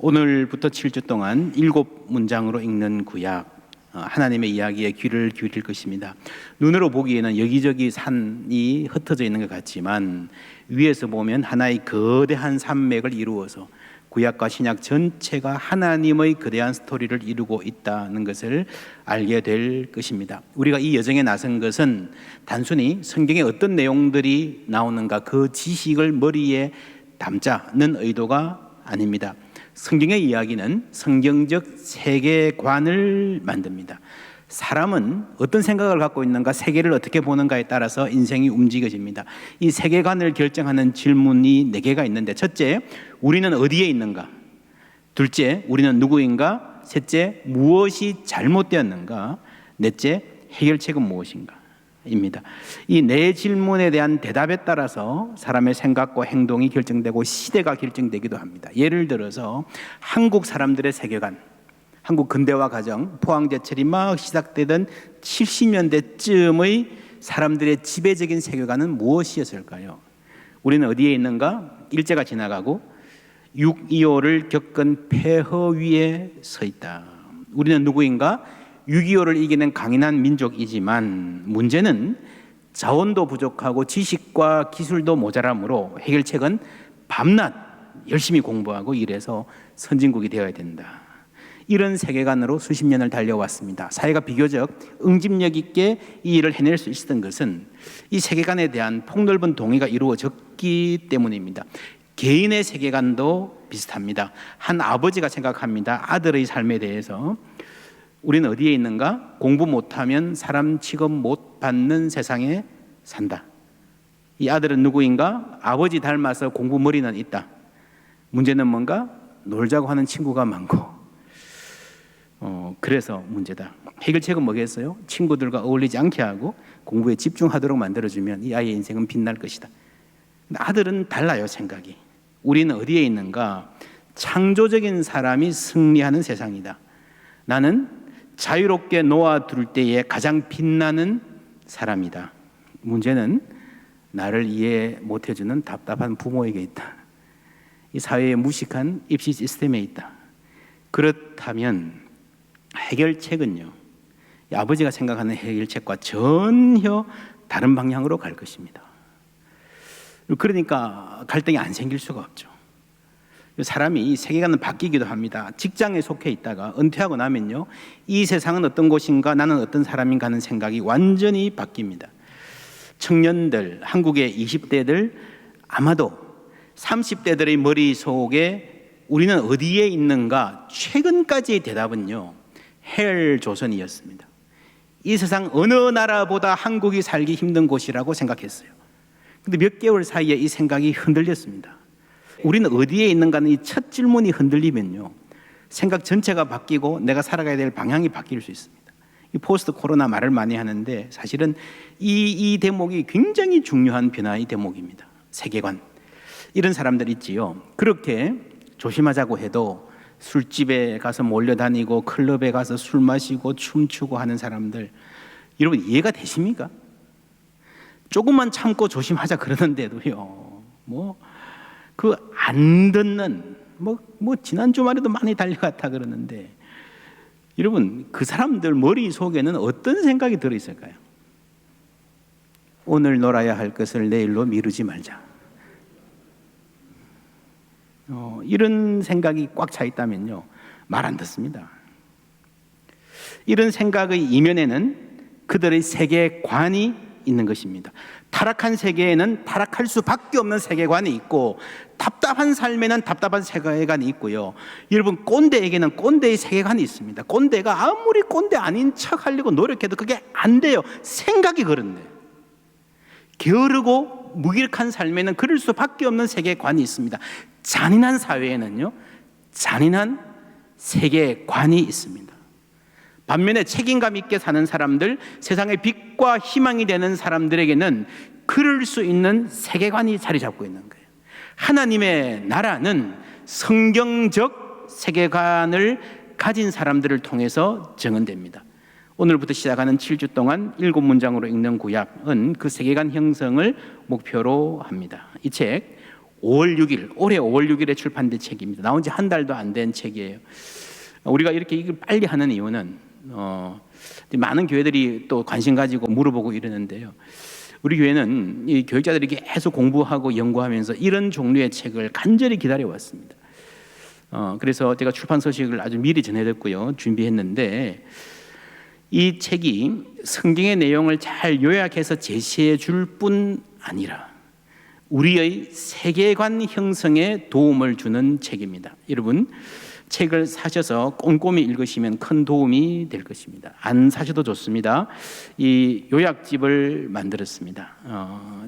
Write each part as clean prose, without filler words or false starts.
오늘부터 7주 동안 7문장으로 읽는 구약, 하나님의 이야기에 귀를 기울일 것입니다. 눈으로 보기에는 여기저기 산이 흩어져 있는 것 같지만 위에서 보면 하나의 거대한 산맥을 이루어서 구약과 신약 전체가 하나님의 거대한 스토리를 이루고 있다는 것을 알게 될 것입니다. 우리가 이 여정에 나선 것은 단순히 성경에 어떤 내용들이 나오는가 그 지식을 머리에 담자는 의도가 아닙니다. 성경의 이야기는 성경적 세계관을 만듭니다. 사람은 어떤 생각을 갖고 있는가, 세계를 어떻게 보는가에 따라서 인생이 움직여집니다. 이 세계관을 결정하는 질문이 4개가 있는데, 첫째, 우리는 어디에 있는가? 둘째, 우리는 누구인가? 셋째, 무엇이 잘못되었는가? 넷째, 해결책은 무엇인가? 입니다. 이 4질문에 대한 대답에 따라서 사람의 생각과 행동이 결정되고 시대가 결정되기도 합니다. 예를 들어서 한국 사람들의 세계관, 한국 근대화 과정, 포항제철이 막 시작되던 70년대쯤의 사람들의 지배적인 세계관은 무엇이었을까요? 우리는 어디에 있는가? 일제가 지나가고 6.25를 겪은 폐허 위에 서 있다. 우리는 누구인가? 6.25를 이기는 강인한 민족이지만 문제는 자원도 부족하고 지식과 기술도 모자라므로 해결책은 밤낮 열심히 공부하고 일해서 선진국이 되어야 된다. 이런 세계관으로 수십 년을 달려왔습니다. 사회가 비교적 응집력 있게 이 일을 해낼 수 있었던 것은 이 세계관에 대한 폭넓은 동의가 이루어졌기 때문입니다. 개인의 세계관도 비슷합니다. 한 아버지가 생각합니다. 아들의 삶에 대해서 우리는 어디에 있는가? 공부 못하면 사람 취급 못 받는 세상에 산다. 이 아들은 누구인가? 아버지 닮아서 공부 머리는 있다. 문제는 뭔가? 놀자고 하는 친구가 많고 그래서 문제다. 해결책은 뭐겠어요? 친구들과 어울리지 않게 하고 공부에 집중하도록 만들어주면 이 아이의 인생은 빛날 것이다. 근데 아들은 달라요, 생각이. 우리는 어디에 있는가? 창조적인 사람이 승리하는 세상이다. 나는 자유롭게 놓아둘 때에 가장 빛나는 사람이다. 문제는 나를 이해 못해주는 답답한 부모에게 있다. 이 사회의 무식한 입시 시스템에 있다. 그렇다면 해결책은요, 이 아버지가 생각하는 해결책과 전혀 다른 방향으로 갈 것입니다. 그러니까 갈등이 안 생길 수가 없죠. 사람이 세계관은 바뀌기도 합니다. 직장에 속해 있다가 은퇴하고 나면요, 이 세상은 어떤 곳인가, 나는 어떤 사람인가 하는 생각이 완전히 바뀝니다. 청년들, 한국의 20대들, 아마도 30대들의 머릿속에 우리는 어디에 있는가, 최근까지의 대답은요, 헬조선이었습니다. 이 세상 어느 나라보다 한국이 살기 힘든 곳이라고 생각했어요. 근데 몇 개월 사이에 이 생각이 흔들렸습니다. 우리는 어디에 있는가는 이 첫 질문이 흔들리면요, 생각 전체가 바뀌고 내가 살아가야 될 방향이 바뀔 수 있습니다. 이 포스트 코로나 말을 많이 하는데 사실은 이 대목이 굉장히 중요한 변화의 대목입니다. 세계관. 이런 사람들 있지요. 그렇게 조심하자고 해도 술집에 가서 몰려다니고 클럽에 가서 술 마시고 춤추고 하는 사람들, 여러분 이해가 되십니까? 조금만 참고 조심하자 그러는데도요, 안 듣는, 지난 주말에도 많이 달려갔다 그러는데, 여러분, 그 사람들 머릿속에는 어떤 생각이 들어있을까요? 오늘 놀아야 할 것을 내일로 미루지 말자. 이런 생각이 꽉 차 있다면요, 말 안 듣습니다. 이런 생각의 이면에는 그들의 세계관이 있는 것입니다. 타락한 세계에는 타락할 수밖에 없는 세계관이 있고, 답답한 삶에는 답답한 세계관이 있고요. 여러분, 꼰대에게는 꼰대의 세계관이 있습니다. 꼰대가 아무리 꼰대 아닌 척 하려고 노력해도 그게 안 돼요. 생각이 그런데. 게으르고 무기력한 삶에는 그럴 수밖에 없는 세계관이 있습니다. 잔인한 사회에는요, 잔인한 세계관이 있습니다. 반면에 책임감 있게 사는 사람들, 세상의 빛과 희망이 되는 사람들에게는 그럴 수 있는 세계관이 자리 잡고 있는 거예요. 하나님의 나라는 성경적 세계관을 가진 사람들을 통해서 정언됩니다. 오늘부터 시작하는 7주 동안 7문장으로 읽는 구약은 그 세계관 형성을 목표로 합니다. 이 책 5월 6일, 올해 5월 6일에 출판된 책입니다. 나온 지 한 달도 안 된 책이에요. 우리가 이렇게 이걸 빨리 하는 이유는 많은 교회들이 또 관심 가지고 물어보고 이러는데요. 우리 교회는 이 교육자들이 계속 공부하고 연구하면서 이런 종류의 책을 간절히 기다려 왔습니다. 그래서 제가 출판 소식을 아주 미리 전해듣고요, 준비했는데 이 책이 성경의 내용을 잘 요약해서 제시해 줄 뿐 아니라 우리의 세계관 형성에 도움을 주는 책입니다. 여러분, 책을 사셔서 꼼꼼히 읽으시면 큰 도움이 될 것입니다. 안 사셔도 좋습니다. 이 요약집을 만들었습니다.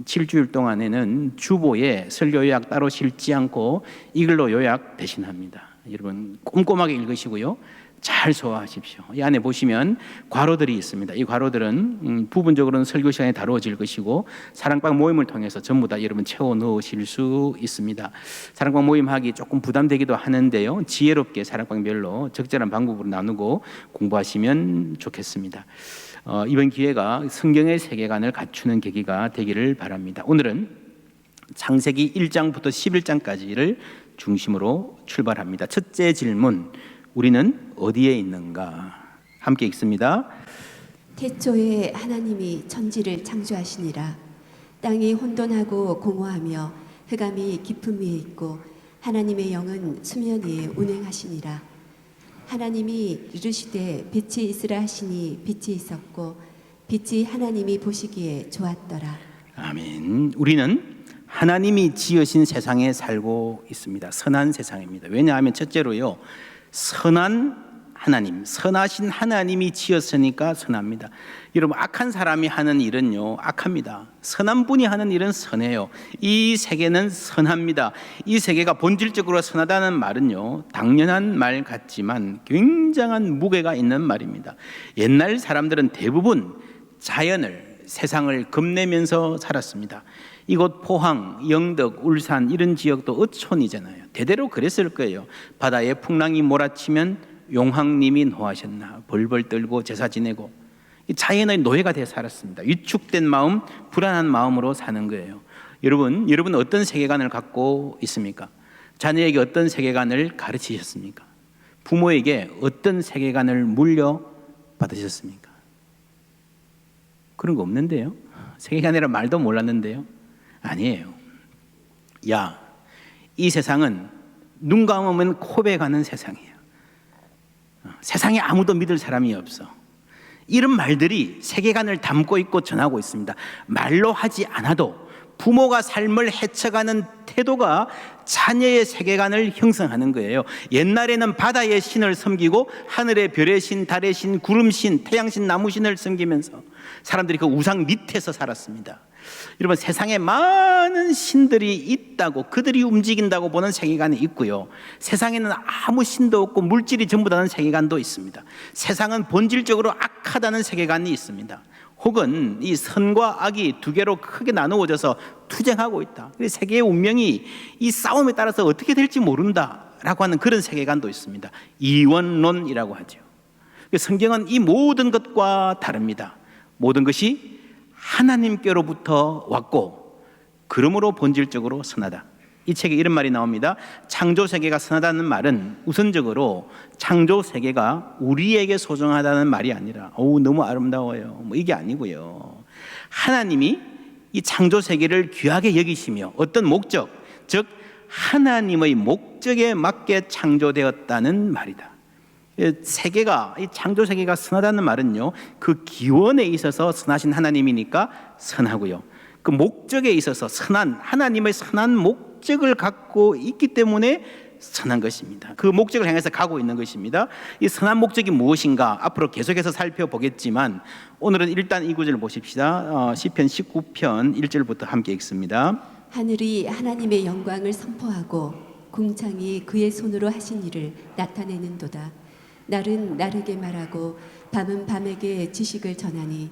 7주일 동안에는 주보에 설교 요약 따로 실지 않고 이걸로 요약 대신합니다. 여러분 꼼꼼하게 읽으시고요, 잘 소화하십시오. 이 안에 보시면 괄호들이 있습니다. 이 괄호들은 부분적으로는 설교 시간에 다루어질 것이고 사랑방 모임을 통해서 전부 다 여러분 채워 넣으실 수 있습니다. 사랑방 모임 하기 조금 부담되기도 하는데요, 지혜롭게 사랑방별로 적절한 방법으로 나누고 공부하시면 좋겠습니다. 이번 기회가 성경의 세계관을 갖추는 계기가 되기를 바랍니다. 오늘은 창세기 1장부터 11장까지를 중심으로 출발합니다. 첫째 질문, 우리는 어디에 있는가? 함께 읽습니다. 태초에 하나님이 천지를 창조하시니라. 땅이 혼돈하고 공허하며 흑암이 깊음 위에 있고 하나님의 영은 수면 위에 운행하시니라. 하나님이 이르시되 빛이 있으라 하시니 빛이 있었고 빛이 하나님이 보시기에 좋았더라. 아멘. 우리는 하나님이 지으신 세상에 살고 있습니다. 선한 세상입니다. 왜냐하면 첫째로요, 선한 하나님, 선하신 하나님이 지었으니까 선합니다. 여러분 악한 사람이 하는 일은요 악합니다. 선한 분이 하는 일은 선해요. 이 세계는 선합니다. 이 세계가 본질적으로 선하다는 말은요 당연한 말 같지만 굉장한 무게가 있는 말입니다. 옛날 사람들은 대부분 자연을, 세상을 겁내면서 살았습니다. 이곳 포항, 영덕, 울산 이런 지역도 어촌이잖아요. 대대로 그랬을 거예요. 바다에 풍랑이 몰아치면 용왕님이 노하셨나 벌벌 떨고 제사 지내고 자연의 노예가 되어 살았습니다. 위축된 마음, 불안한 마음으로 사는 거예요. 여러분 어떤 세계관을 갖고 있습니까? 자녀에게 어떤 세계관을 가르치셨습니까? 부모에게 어떤 세계관을 물려받으셨습니까? 그런 거 없는데요. 세계관이란 말도 몰랐는데요. 아니에요. 야, 이 세상은 눈 감으면 코베 가는 세상이에요. 세상에 아무도 믿을 사람이 없어. 이런 말들이 세계관을 담고 있고 전하고 있습니다. 말로 하지 않아도 부모가 삶을 헤쳐가는 태도가 자녀의 세계관을 형성하는 거예요. 옛날에는 바다의 신을 섬기고 하늘의 별의 신, 달의 신, 구름 신, 태양 신, 나무 신을 섬기면서 사람들이 그 우상 밑에서 살았습니다. 여러분 세상에 많은 신들이 있다고, 그들이 움직인다고 보는 세계관이 있고요, 세상에는 아무 신도 없고 물질이 전부 다는 세계관도 있습니다. 세상은 본질적으로 악하다는 세계관이 있습니다. 혹은 이 선과 악이 두 개로 크게 나누어져서 투쟁하고 있다. 세계의 운명이 이 싸움에 따라서 어떻게 될지 모른다라고 하는 그런 세계관도 있습니다. 이원론이라고 하죠. 성경은 이 모든 것과 다릅니다. 모든 것이 하나님께로부터 왔고 그러므로 본질적으로 선하다. 이 책에 이런 말이 나옵니다. 창조세계가 선하다는 말은 우선적으로 창조세계가 우리에게 소중하다는 말이 아니라 너무 아름다워요 이게 아니고요, 하나님이 이 창조세계를 귀하게 여기시며 어떤 목적, 즉 하나님의 목적에 맞게 창조되었다는 말이다. 세계가, 이 창조세계가 선하다는 말은요 그 기원에 있어서 선하신 하나님이니까 선하고요, 그 목적에 있어서 선한 하나님의 선한 목적을 갖고 있기 때문에 선한 것입니다. 그 목적을 향해서 가고 있는 것입니다. 이 선한 목적이 무엇인가 앞으로 계속해서 살펴보겠지만 오늘은 일단 이 구절을 보십시다. 시편 19편 1절부터 함께 읽습니다. 하늘이 하나님의 영광을 선포하고 궁창이 그의 손으로 하신 일을 나타내는도다. 날은 날에게 말하고 밤은 밤에게 지식을 전하니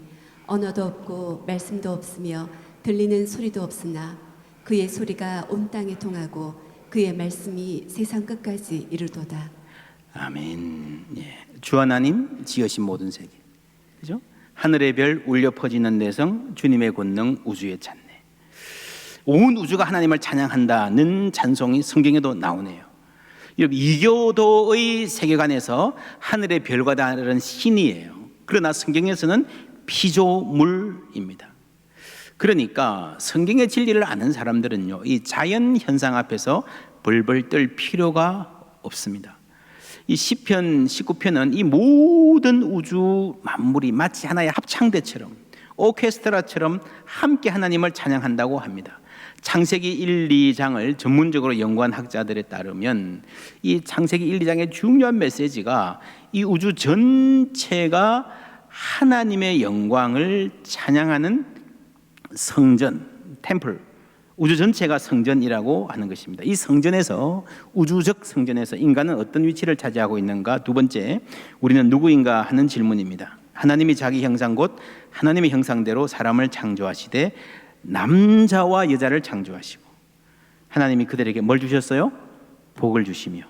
언어도 없고 말씀도 없으며 들리는 소리도 없으나 그의 소리가 온 땅에 통하고 그의 말씀이 세상 끝까지 이르도다. 아멘. 예. 주 하나님 지으신 모든 세계, 그죠? 하늘의 별 울려 퍼지는 내성, 주님의 권능 우주에 찬네. 온 우주가 하나님을 찬양한다는 찬송이 성경에도 나오네요. 여러분, 이교도의 세계관에서 하늘의 별과 다른 신이에요. 그러나 성경에서는 피조물입니다. 그러니까 성경의 진리를 아는 사람들은요, 이 자연 현상 앞에서 벌벌 떨 필요가 없습니다. 이 시편 19편은 이 모든 우주 만물이 마치 하나의 합창대처럼, 오케스트라처럼 함께 하나님을 찬양한다고 합니다. 창세기 1, 2장을 전문적으로 연구한 학자들에 따르면 이 창세기 1, 2장의 중요한 메시지가 이 우주 전체가 하나님의 영광을 찬양하는 성전, 템플, 우주 전체가 성전이라고 하는 것입니다. 이 성전에서, 우주적 성전에서 인간은 어떤 위치를 차지하고 있는가? 두 번째, 우리는 누구인가 하는 질문입니다. 하나님이 자기 형상 곧 하나님의 형상대로 사람을 창조하시되 남자와 여자를 창조하시고 하나님이 그들에게 뭘 주셨어요? 복을 주시며,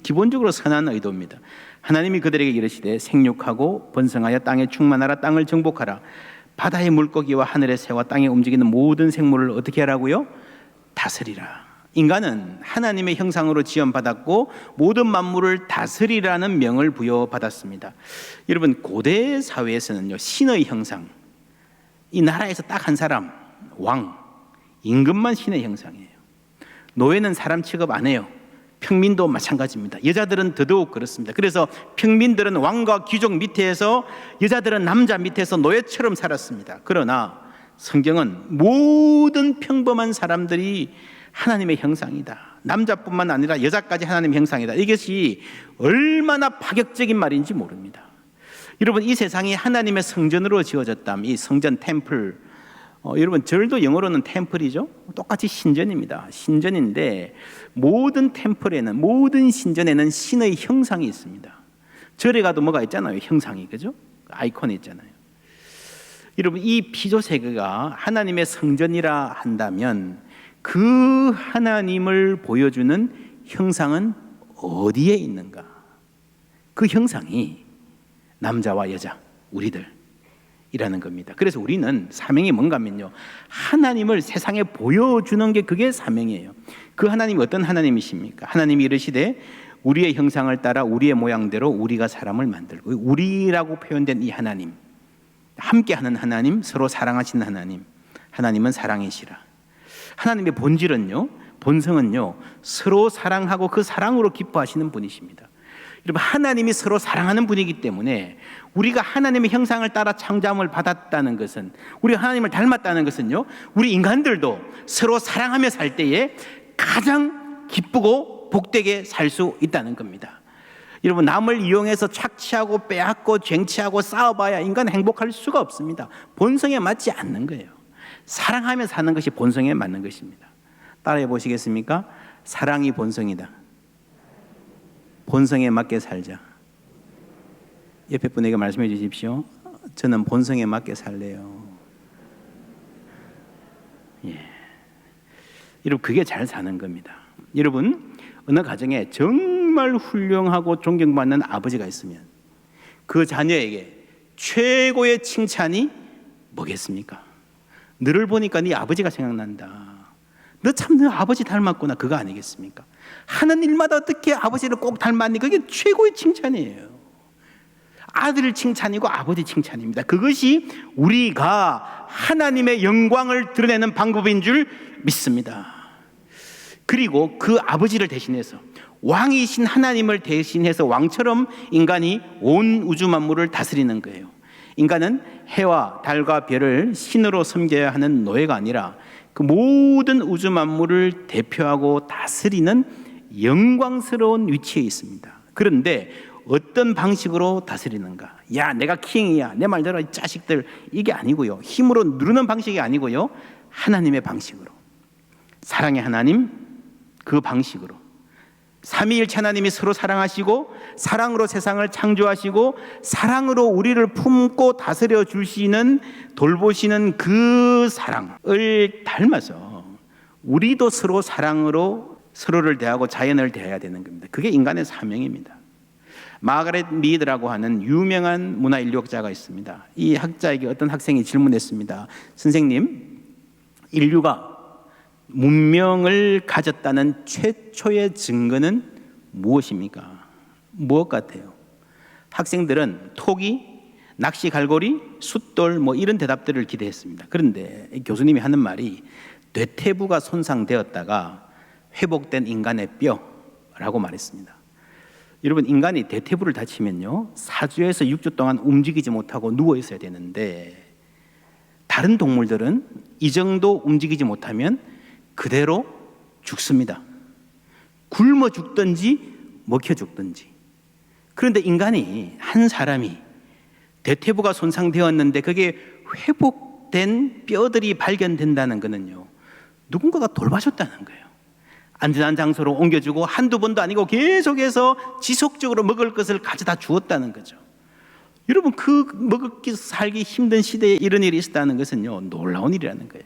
기본적으로 선한 의도입니다. 하나님이 그들에게 이르시되 생육하고 번성하여 땅에 충만하라, 땅을 정복하라, 바다의 물고기와 하늘의 새와 땅에 움직이는 모든 생물을 어떻게 하라고요? 다스리라. 인간은 하나님의 형상으로 지음받았고 모든 만물을 다스리라는 명을 부여받았습니다. 여러분, 고대 사회에서는요, 신의 형상, 이 나라에서 딱 한 사람, 왕, 임금만 신의 형상이에요. 노예는 사람 취급 안 해요. 평민도 마찬가지입니다. 여자들은 더더욱 그렇습니다. 그래서 평민들은 왕과 귀족 밑에서, 여자들은 남자 밑에서 노예처럼 살았습니다. 그러나 성경은 모든 평범한 사람들이 하나님의 형상이다, 남자뿐만 아니라 여자까지 하나님의 형상이다, 이것이 얼마나 파격적인 말인지 모릅니다. 여러분, 이 세상이 하나님의 성전으로 지어졌다면, 이 성전, 템플, 여러분, 절도 영어로는 템플이죠. 똑같이 신전입니다. 신전인데 모든 템플에는, 모든 신전에는 신의 형상이 있습니다. 절에 가도 뭐가 있잖아요, 형상이, 그죠? 아이콘이 있잖아요. 여러분, 이 피조세계가 하나님의 성전이라 한다면 그 하나님을 보여주는 형상은 어디에 있는가? 그 형상이 남자와 여자, 우리들이라는 겁니다. 그래서 우리는 사명이 뭔가면요, 하나님을 세상에 보여주는 게 그게 사명이에요. 그 하나님이 어떤 하나님이십니까? 하나님이 이르시되 우리의 형상을 따라 우리의 모양대로 우리가 사람을 만들고, 우리라고 표현된 이 하나님, 함께하는 하나님, 서로 사랑하시는 하나님, 하나님은 사랑이시라. 하나님의 본질은요, 본성은요, 서로 사랑하고 그 사랑으로 기뻐하시는 분이십니다. 여러분, 하나님이 서로 사랑하는 분이기 때문에 우리가 하나님의 형상을 따라 창조함을 받았다는 것은, 우리가 하나님을 닮았다는 것은요, 우리 인간들도 서로 사랑하며 살 때에 가장 기쁘고 복되게 살 수 있다는 겁니다. 여러분, 남을 이용해서 착취하고 빼앗고 쟁취하고 싸워봐야 인간은 행복할 수가 없습니다. 본성에 맞지 않는 거예요. 사랑하며 사는 것이 본성에 맞는 것입니다. 따라해 보시겠습니까? 사랑이 본성이다. 본성에 맞게 살자. 옆에 분에게 말씀해 주십시오. 저는 본성에 맞게 살래요. 예. 여러분, 그게 잘 사는 겁니다. 여러분, 어느 가정에 정말 훌륭하고 존경받는 아버지가 있으면 그 자녀에게 최고의 칭찬이 뭐겠습니까? 너를 보니까 네 아버지가 생각난다. 너 참 너 아버지 닮았구나. 그거 아니겠습니까? 하는 일마다 어떻게 아버지를 꼭 닮았니? 그게 최고의 칭찬이에요. 아들 칭찬이고 아버지 칭찬입니다. 그것이 우리가 하나님의 영광을 드러내는 방법인 줄 믿습니다. 그리고 그 아버지를 대신해서, 왕이신 하나님을 대신해서 왕처럼 인간이 온 우주 만물을 다스리는 거예요. 인간은 해와 달과 별을 신으로 섬겨야 하는 노예가 아니라 그 모든 우주 만물을 대표하고 다스리는 영광스러운 위치에 있습니다. 그런데 어떤 방식으로 다스리는가? 야, 내가 킹이야, 내 말대로 이 자식들, 이게 아니고요, 힘으로 누르는 방식이 아니고요, 하나님의 방식으로, 사랑의 하나님 그 방식으로, 삼위일체 하나님이 서로 사랑하시고 사랑으로 세상을 창조하시고 사랑으로 우리를 품고 다스려 주시는, 돌보시는 그 사랑을 닮아서 우리도 서로 사랑으로 서로를 대하고 자연을 대해야 되는 겁니다. 그게 인간의 사명입니다. 마가렛 미드라고 하는 유명한 문화인류학자가 있습니다. 이 학자에게 어떤 학생이 질문했습니다. 선생님, 인류가 문명을 가졌다는 최초의 증거는 무엇입니까? 무엇 같아요? 학생들은 토기, 낚시 갈고리, 숫돌 이런 대답들을 기대했습니다. 그런데 교수님이 하는 말이 뇌태부가 손상되었다가 회복된 인간의 뼈라고 말했습니다. 여러분, 인간이 대퇴부를 다치면요 4주에서 6주 동안 움직이지 못하고 누워 있어야 되는데, 다른 동물들은 이 정도 움직이지 못하면 그대로 죽습니다. 굶어 죽든지 먹혀 죽든지. 그런데 인간이, 한 사람이 대퇴부가 손상되었는데 그게 회복된 뼈들이 발견된다는 것은요 누군가가 돌봐줬다는 거예요. 안전한 장소로 옮겨주고 한두 번도 아니고 계속해서 지속적으로 먹을 것을 가져다 주었다는 거죠. 여러분, 그 먹기 살기 힘든 시대에 이런 일이 있었다는 것은요 놀라운 일이라는 거예요.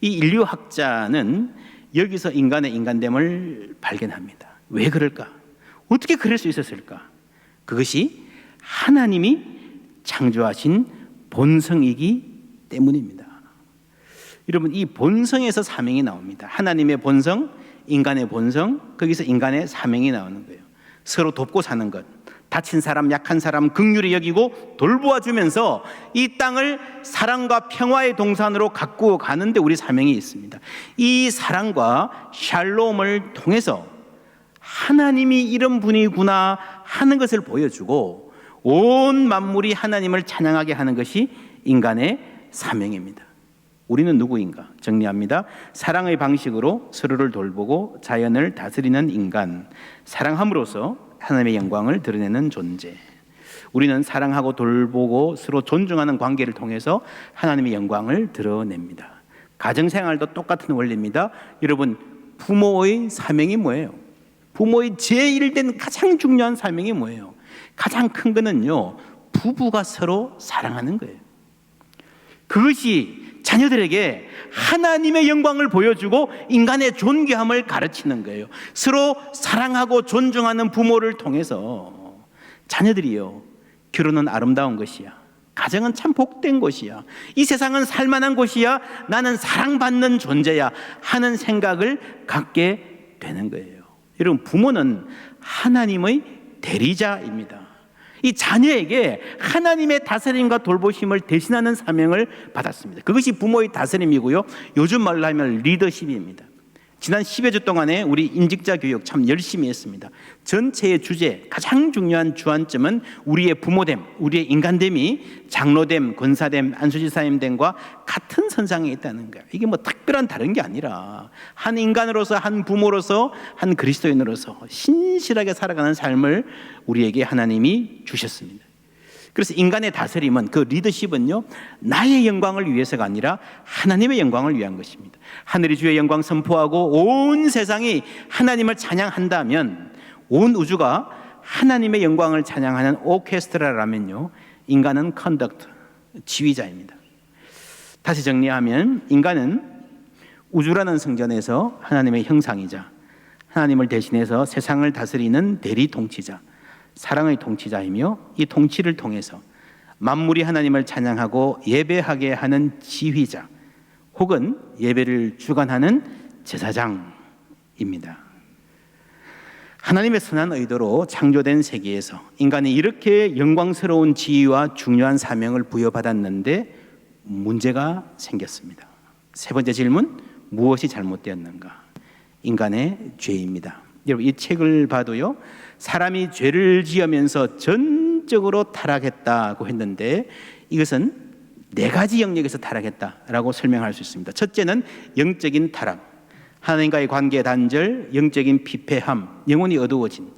이 인류학자는 여기서 인간의 인간됨을 발견합니다. 왜 그럴까? 어떻게 그럴 수 있었을까? 그것이 하나님이 창조하신 본성이기 때문입니다. 여러분, 이 본성에서 사명이 나옵니다. 하나님의 본성, 인간의 본성, 거기서 인간의 사명이 나오는 거예요. 서로 돕고 사는 것, 다친 사람, 약한 사람 긍휼히 여기고 돌보아 주면서 이 땅을 사랑과 평화의 동산으로 가꾸어 가는데 우리 사명이 있습니다. 이 사랑과 샬롬을 통해서 하나님이 이런 분이구나 하는 것을 보여주고 온 만물이 하나님을 찬양하게 하는 것이 인간의 사명입니다. 우리는 누구인가? 정리합니다. 사랑의 방식으로 서로를 돌보고 자연을 다스리는 인간, 사랑함으로써 하나님의 영광을 드러내는 존재. 우리는 사랑하고 돌보고 서로 존중하는 관계를 통해서 하나님의 영광을 드러냅니다. 가정생활도 똑같은 원리입니다. 여러분, 부모의 사명이 뭐예요? 부모의 제일된 가장 중요한 사명이 뭐예요? 가장 큰 거는요 부부가 서로 사랑하는 거예요. 그것이 자녀들에게 하나님의 영광을 보여주고 인간의 존귀함을 가르치는 거예요. 서로 사랑하고 존중하는 부모를 통해서 자녀들이요, 결혼은 아름다운 것이야, 가정은 참 복된 곳이야, 이 세상은 살만한 곳이야, 나는 사랑받는 존재야 하는 생각을 갖게 되는 거예요. 여러분, 부모는 하나님의 대리자입니다. 이 자녀에게 하나님의 다스림과 돌보심을 대신하는 사명을 받았습니다. 그것이 부모의 다스림이고요, 요즘 말로 하면 리더십입니다. 지난 10여 주 동안에 우리 임직자 교육 참 열심히 했습니다. 전체의 주제, 가장 중요한 주안점은 우리의 부모됨, 우리의 인간됨이 장로됨, 권사됨, 안수지사님됨과 같은 선상에 있다는 거예요. 이게 특별한 다른 게 아니라 한 인간으로서, 한 부모로서, 한 그리스도인으로서 신실하게 살아가는 삶을 우리에게 하나님이 주셨습니다. 그래서 인간의 다스림은, 그 리더십은요 나의 영광을 위해서가 아니라 하나님의 영광을 위한 것입니다. 하늘이 주의 영광 선포하고 온 세상이 하나님을 찬양한다면, 온 우주가 하나님의 영광을 찬양하는 오케스트라라면요 인간은 컨덕터, 지휘자입니다. 다시 정리하면 인간은 우주라는 성전에서 하나님의 형상이자 하나님을 대신해서 세상을 다스리는 대리 통치자, 사랑의 통치자이며, 이 통치를 통해서 만물이 하나님을 찬양하고 예배하게 하는 지휘자 혹은 예배를 주관하는 제사장입니다. 하나님의 선한 의도로 창조된 세계에서 인간이 이렇게 영광스러운 지위와 중요한 사명을 부여받았는데 문제가 생겼습니다. 세 번째 질문, 무엇이 잘못되었는가? 인간의 죄입니다. 여러분, 이 책을 봐도요 사람이 죄를 지으면서 전적으로 타락했다고 했는데, 이것은 네 가지 영역에서 타락했다라고 설명할 수 있습니다. 첫째는 영적인 타락, 하나님과의 관계 단절, 영적인 피폐함, 영혼이 어두워진.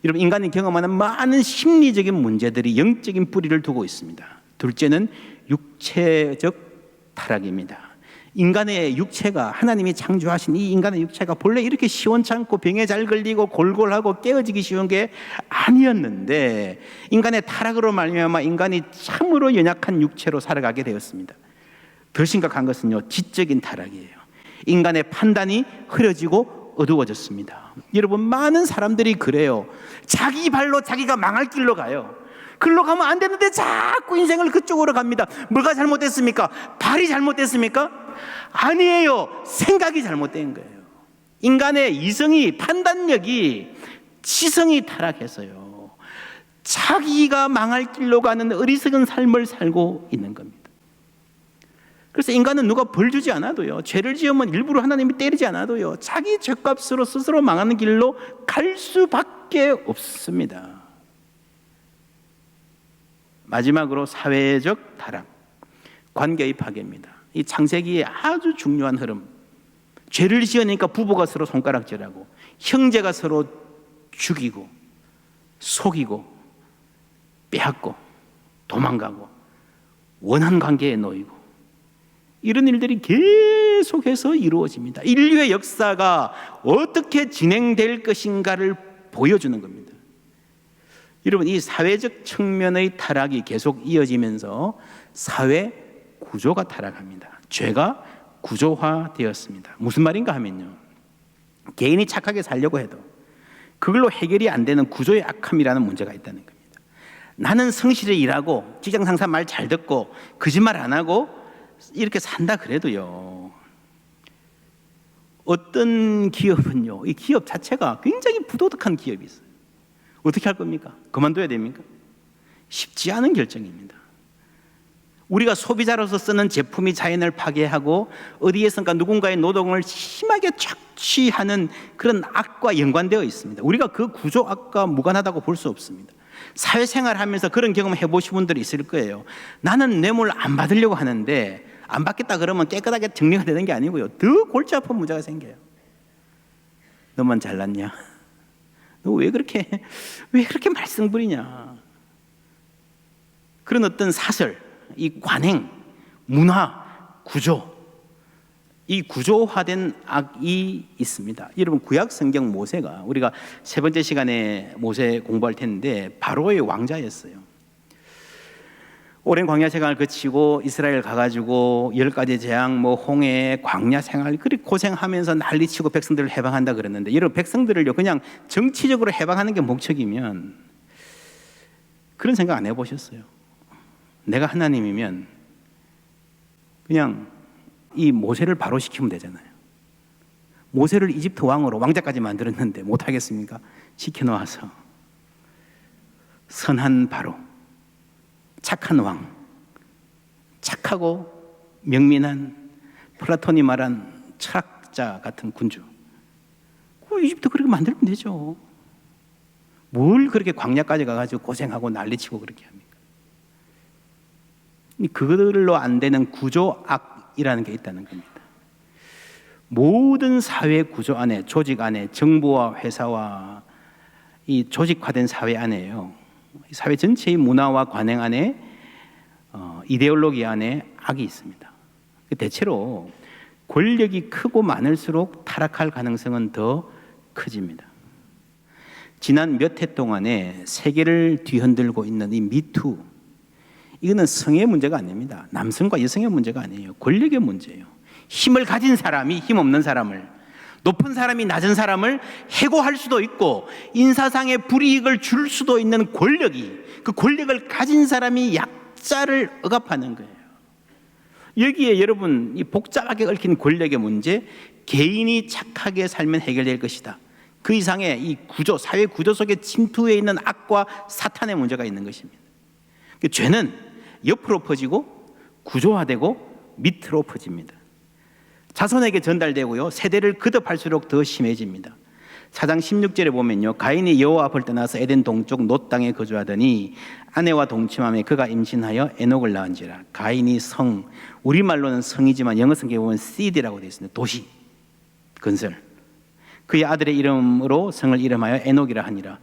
여러분, 인간이 경험하는 많은 심리적인 문제들이 영적인 뿌리를 두고 있습니다. 둘째는 육체적 타락입니다. 인간의 육체가, 하나님이 창조하신 이 인간의 육체가 본래 이렇게 시원찮고 병에 잘 걸리고 골골하고 깨어지기 쉬운 게 아니었는데, 인간의 타락으로 말미암아 인간이 참으로 연약한 육체로 살아가게 되었습니다. 더 심각한 것은요 지적인 타락이에요. 인간의 판단이 흐려지고 어두워졌습니다. 여러분, 많은 사람들이 그래요. 자기 발로 자기가 망할 길로 가요. 글로 가면 안 되는데 자꾸 인생을 그쪽으로 갑니다. 뭐가 잘못됐습니까? 발이 잘못됐습니까? 아니에요. 생각이 잘못된 거예요. 인간의 이성이, 판단력이, 지성이 타락해서요, 자기가 망할 길로 가는 어리석은 삶을 살고 있는 겁니다. 그래서 인간은 누가 벌 주지 않아도요, 죄를 지으면 일부러 하나님이 때리지 않아도요, 자기 죄값으로 스스로 망하는 길로 갈 수밖에 없습니다. 마지막으로 사회적 타락, 관계의 파괴입니다. 이 창세기의 아주 중요한 흐름. 죄를 지으니까 부부가 서로 손가락질하고, 형제가 서로 죽이고, 속이고, 빼앗고, 도망가고, 원한 관계에 놓이고, 이런 일들이 계속해서 이루어집니다. 인류의 역사가 어떻게 진행될 것인가를 보여주는 겁니다. 여러분, 이 사회적 측면의 타락이 계속 이어지면서 사회 구조가 타락합니다. 죄가 구조화되었습니다. 무슨 말인가 하면요, 개인이 착하게 살려고 해도 그걸로 해결이 안 되는 구조의 악함이라는 문제가 있다는 겁니다. 나는 성실히 일하고 직장 상사 말 잘 듣고 거짓말 안 하고 이렇게 산다 그래도요, 어떤 기업은요, 이 기업 자체가 굉장히 부도덕한 기업이 있어요. 어떻게 할 겁니까? 그만둬야 됩니까? 쉽지 않은 결정입니다. 우리가 소비자로서 쓰는 제품이 자연을 파괴하고 어디에선가 누군가의 노동을 심하게 착취하는 그런 악과 연관되어 있습니다. 우리가 그 구조 악과 무관하다고 볼 수 없습니다. 사회생활 하면서 그런 경험 해보신 분들이 있을 거예요. 나는 뇌물 안 받으려고 하는데 안 받겠다 그러면 깨끗하게 정리가 되는 게 아니고요, 더 골치 아픈 문제가 생겨요. 너만 잘났냐? 너 왜 그렇게 말썽 부리냐? 그런 어떤 사설, 이 관행, 문화, 구조, 이 구조화된 악이 있습니다. 여러분, 구약 성경 모세가, 우리가 세 번째 시간에 모세 공부할 텐데, 바로의 왕자였어요. 오랜 광야 생활을 거치고 이스라엘 가가지고 10가지 재앙, 홍해, 광야 생활 그렇게 고생하면서 난리치고 백성들을 해방한다 그랬는데, 여러분, 백성들을요 그냥 정치적으로 해방하는 게 목적이면 그런 생각 안 해보셨어요? 내가 하나님이면 그냥 이 모세를 바로 시키면 되잖아요. 모세를 이집트 왕으로, 왕자까지 만들었는데 못하겠습니까? 시켜놓아서 선한 바로, 착한 왕, 착하고 명민한 플라톤이 말한 철학자 같은 군주, 그 이집트 그렇게 만들면 되죠. 뭘 그렇게 광야까지 가가지고 고생하고 난리치고 그렇게 합니까? 그들로 안 되는 구조악이라는 게 있다는 겁니다. 모든 사회 구조 안에, 조직 안에, 정부와 회사와 이 조직화된 사회 안에요, 사회 전체의 문화와 관행 안에, 이데올로기 안에 악이 있습니다. 대체로 권력이 크고 많을수록 타락할 가능성은 더 커집니다. 지난 몇 해 동안에 세계를 뒤흔들고 있는 이 미투, 이거는 성의 문제가 아닙니다. 남성과 여성의 문제가 아니에요. 권력의 문제예요. 힘을 가진 사람이 힘없는 사람을, 높은 사람이 낮은 사람을 해고할 수도 있고 인사상의 불이익을 줄 수도 있는 권력이, 그 권력을 가진 사람이 약자를 억압하는 거예요. 여기에 여러분, 이 복잡하게 얽힌 권력의 문제, 개인이 착하게 살면 해결될 것이다, 그 이상의 이 구조, 사회 구조 속에 침투해 있는 악과 사탄의 문제가 있는 것입니다. 죄는 옆으로 퍼지고 구조화되고 밑으로 퍼집니다. 자손에게 전달되고요, 세대를 거듭할수록 더 심해집니다. 4장 16절에 보면요, 가인이 여호와 앞을 떠나서 에덴 동쪽 놋 땅에 거주하더니 아내와 동침하며 그가 임신하여 에녹을 낳은지라. 가인이 성, 우리말로는 성이지만 영어 성경에 보면 seed라고 되어 있습니다. 도시, 건설. 그의 아들의 이름으로 성을 이름하여 에녹이라 하니라.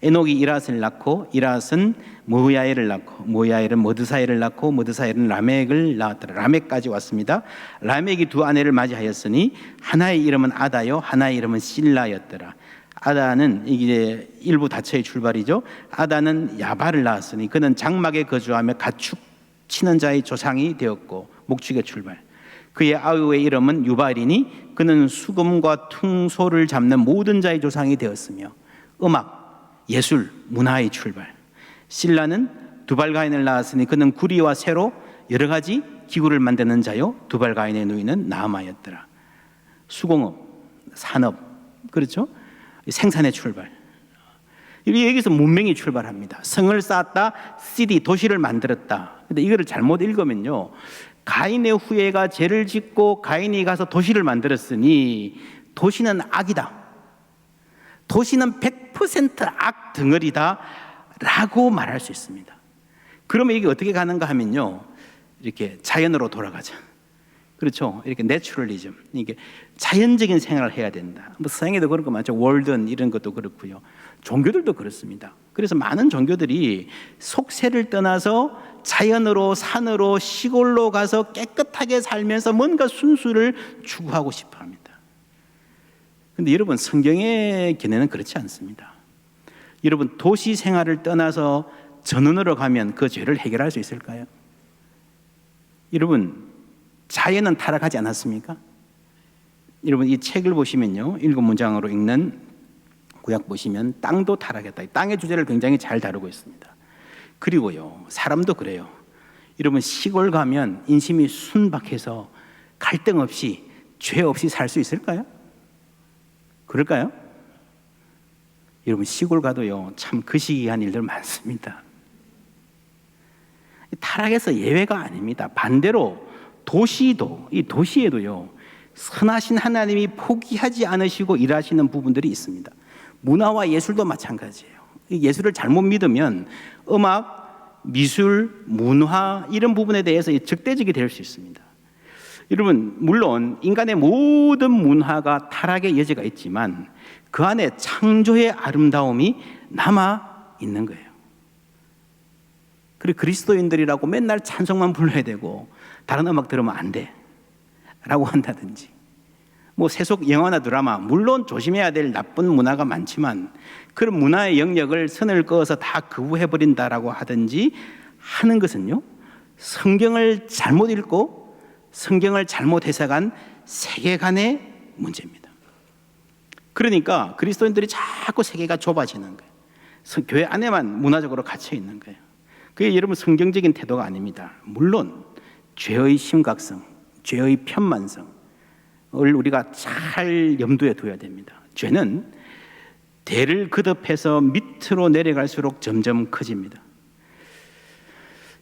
에녹이 이랏을 낳고 이랏은 모야엘을 낳고 모야엘은 머드사엘을 낳고 머드사엘은 라멕을 낳았더라. 라멕까지 왔습니다. 라멕이 두 아내를 맞이하였으니 하나의 이름은 아다요 하나의 이름은 실라였더라. 아다는 이게 일부 다처의 출발이죠. 아다는 야발을 낳았으니 그는 장막에 거주하며 가축 치는 자의 조상이 되었고 목축의 출발. 그의 아우의 이름은 유발이니 그는 수금과 퉁소를 잡는 모든 자의 조상이 되었으며 음악, 예술, 문화의 출발. 실라는 두발가인을 낳았으니 그는 구리와 쇠로 여러 가지 기구를 만드는 자요 두발가인의 누이는 나아마였더라. 수공업, 산업, 그렇죠? 생산의 출발. 여기서 문명이 출발합니다. 성을 쌓았다, 시티, 도시를 만들었다. 근데 이거를 잘못 읽으면요, 가인의 후예가 죄를 짓고 가인이 가서 도시를 만들었으니 도시는 악이다, 도시는 100% 악 덩어리다 라고 말할 수 있습니다. 그러면 이게 어떻게 가는가 하면요, 이렇게 자연으로 돌아가자. 그렇죠? 이렇게 내추럴리즘, 이게 자연적인 생활을 해야 된다. 뭐 서양에도 그런 거 많죠. 월든 이런 것도 그렇고요. 종교들도 그렇습니다. 그래서 많은 종교들이 속세를 떠나서 자연으로, 산으로, 시골로 가서 깨끗하게 살면서 뭔가 순수를 추구하고 싶어 합니다. 근데 여러분, 성경의 견해는 그렇지 않습니다. 여러분, 도시 생활을 떠나서 전원으로 가면 그 죄를 해결할 수 있을까요? 여러분, 자연은 타락하지 않았습니까? 여러분, 이 책을 보시면요, 7문장으로 읽는 구약 보시면 땅도 타락했다. 땅의 주제를 굉장히 잘 다루고 있습니다. 그리고요, 사람도 그래요. 여러분, 시골 가면 인심이 순박해서 갈등 없이, 죄 없이 살 수 있을까요? 그럴까요? 여러분, 시골 가도요, 참 거시기한 일들 많습니다. 타락에서 예외가 아닙니다. 반대로 도시도, 이 도시에도요, 선하신 하나님이 포기하지 않으시고 일하시는 부분들이 있습니다. 문화와 예술도 마찬가지예요. 예술을 잘못 믿으면 음악, 미술, 문화 이런 부분에 대해서 적대적이 될 수 있습니다. 여러분, 물론 인간의 모든 문화가 타락의 여지가 있지만 그 안에 창조의 아름다움이 남아 있는 거예요. 그리고 그리스도인들이라고 맨날 찬송만 불러야 되고 다른 음악 들으면 안 돼 라고 한다든지, 뭐 세속 영화나 드라마, 물론 조심해야 될 나쁜 문화가 많지만 그런 문화의 영역을 선을 그어서 다 거부해버린다라고 하든지 하는 것은요, 성경을 잘못 읽고 성경을 잘못 해석한 세계관의 문제입니다. 그러니까 그리스도인들이 자꾸 세계가 좁아지는 거예요. 교회 안에만 문화적으로 갇혀 있는 거예요. 그게 여러분 성경적인 태도가 아닙니다. 물론 죄의 심각성, 죄의 편만성을 우리가 잘 염두에 둬야 됩니다. 죄는 대를 거듭해서 밑으로 내려갈수록 점점 커집니다.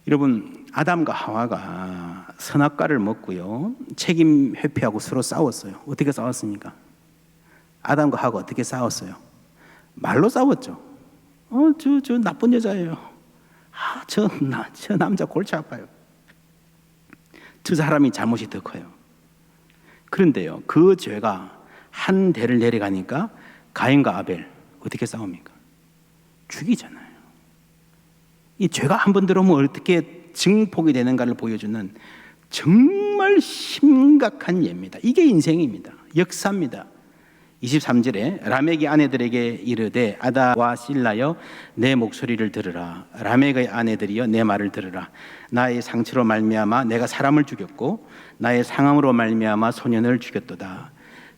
여러분, 아담과 하와가 선악과를 먹고요, 책임 회피하고 서로 싸웠어요. 어떻게 싸웠습니까? 아담과 하와가 어떻게 싸웠어요? 말로 싸웠죠. 저 나쁜 여자예요. 저 남자 골치 아파요. 저 사람이 잘못이 더 커요. 그런데요, 그 죄가 한 대를 내려가니까 가인과 아벨 어떻게 싸웁니까? 죽이잖아요. 이 죄가 한 번 들어오면 어떻게 증폭이 되는가를 보여주는 정말 심각한 예입니다. 이게 인생입니다. 역사입니다. 23절에 라멕이 아내들에게 이르되 아다와 실라여 내 목소리를 들으라. 라멕의 아내들이여 내 말을 들으라. 나의 상처로 말미암아 내가 사람을 죽였고 나의 상함으로 말미암아 소년을 죽였도다.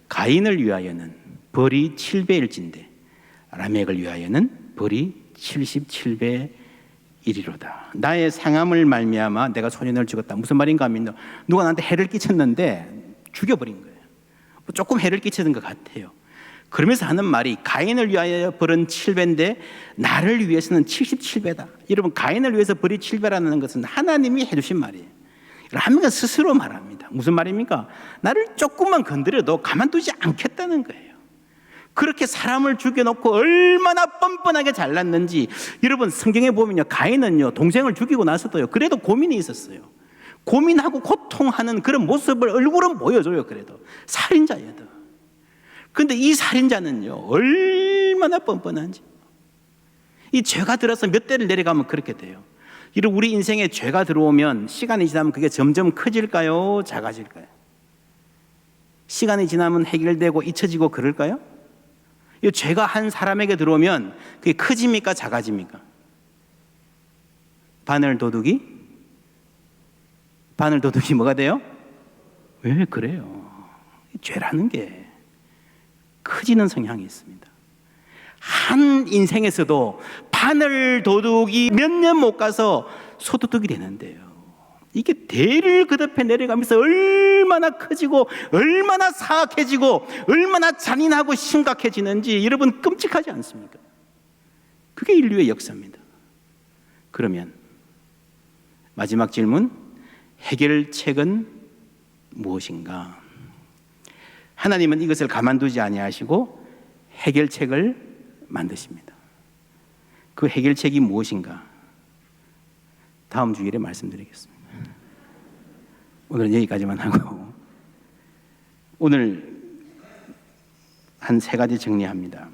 가인을 위하여는 벌이 7배일진데 라멕을 위하여는 벌이 77배 이리로다. 나의 상함을 말미암아 내가 소년을 죽였다. 무슨 말인가 하면 누가 나한테 해를 끼쳤는데 죽여버린 거예요. 조금 해를 끼치는 것 같아요. 그러면서 하는 말이 가인을 위하여 벌은 7배인데 나를 위해서는 77배다. 여러분, 가인을 위해서 벌이 7배라는 것은 하나님이 해주신 말이에요. 하나님은 스스로 말합니다. 무슨 말입니까? 나를 조금만 건드려도 가만두지 않겠다는 거예요. 그렇게 사람을 죽여놓고 얼마나 뻔뻔하게 잘났는지 여러분, 성경에 보면요, 가인은요 동생을 죽이고 나서도요 그래도 고민이 있었어요. 고민하고 고통하는 그런 모습을 얼굴은 보여줘요. 그래도 살인자여도. 그런데 이 살인자는요 얼마나 뻔뻔한지, 이 죄가 들어서 몇 대를 내려가면 그렇게 돼요. 이런 우리 인생에 죄가 들어오면 시간이 지나면 그게 점점 커질까요? 작아질까요? 시간이 지나면 해결되고 잊혀지고 그럴까요? 이 죄가 한 사람에게 들어오면 그게 커집니까? 작아집니까? 바늘 도둑이 뭐가 돼요? 왜 그래요? 죄라는 게 커지는 성향이 있습니다. 한 인생에서도 바늘 도둑이 몇 년 못 가서 소도둑이 되는데요. 이게 대를 거듭해 내려가면서 얼마나 커지고 얼마나 사악해지고 얼마나 잔인하고 심각해지는지 여러분 끔찍하지 않습니까? 그게 인류의 역사입니다. 그러면 마지막 질문, 해결책은 무엇인가? 하나님은 이것을 가만두지 아니하시고 해결책을 만드십니다. 그 해결책이 무엇인가? 다음 주일에 말씀드리겠습니다. 오늘은 여기까지만 하고 오늘 한 3가지 정리합니다.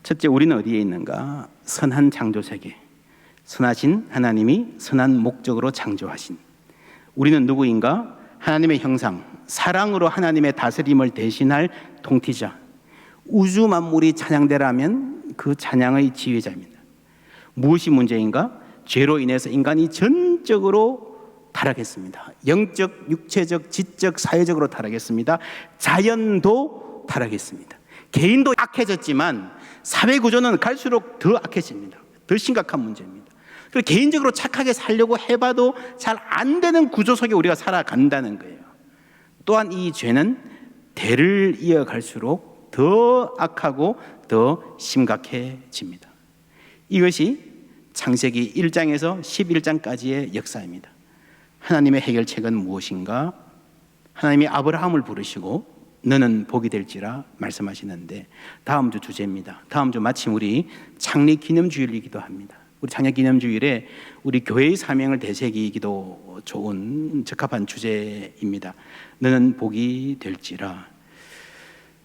첫째, 우리는 어디에 있는가? 선한 창조세계, 선하신 하나님이 선한 목적으로 창조하신, 우리는 누구인가? 하나님의 형상, 사랑으로 하나님의 다스림을 대신할 통치자, 우주 만물이 찬양되라면 그 찬양의 지휘자입니다. 무엇이 문제인가? 죄로 인해서 인간이 전적으로 타락했습니다. 영적, 육체적, 지적, 사회적으로 타락했습니다. 자연도 타락했습니다. 개인도 악해졌지만 사회 구조는 갈수록 더 악해집니다. 더 심각한 문제입니다. 그리고 개인적으로 착하게 살려고 해봐도 잘 안 되는 구조 속에 우리가 살아간다는 거예요. 또한 이 죄는 대를 이어갈수록 더 악하고 더 심각해집니다. 이것이 창세기 1장에서 11장까지의 역사입니다. 하나님의 해결책은 무엇인가? 하나님이 아브라함을 부르시고 너는 복이 될지라 말씀하시는데 다음 주 주제입니다. 다음 주 마침 우리 창립 기념주일이기도 합니다. 우리 창립 기념주일에 우리 교회의 사명을 되새기기도 좋은 적합한 주제입니다. 너는 복이 될지라.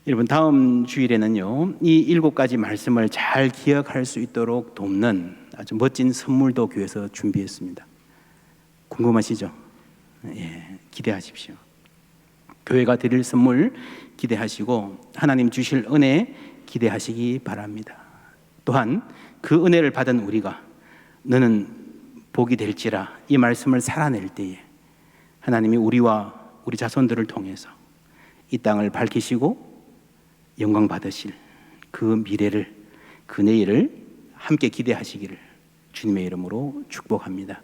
여러분, 다음 주일에는요, 이 7가지 말씀을 잘 기억할 수 있도록 돕는 아주 멋진 선물도 교회에서 준비했습니다. 궁금하시죠? 예, 기대하십시오. 교회가 드릴 선물 기대하시고 하나님 주실 은혜 기대하시기 바랍니다. 또한 그 은혜를 받은 우리가 너는 복이 될지라 이 말씀을 살아낼 때에 하나님이 우리와 우리 자손들을 통해서 이 땅을 밝히시고 영광 받으실 그 미래를, 그 내일을 함께 기대하시기를 주님의 이름으로 축복합니다.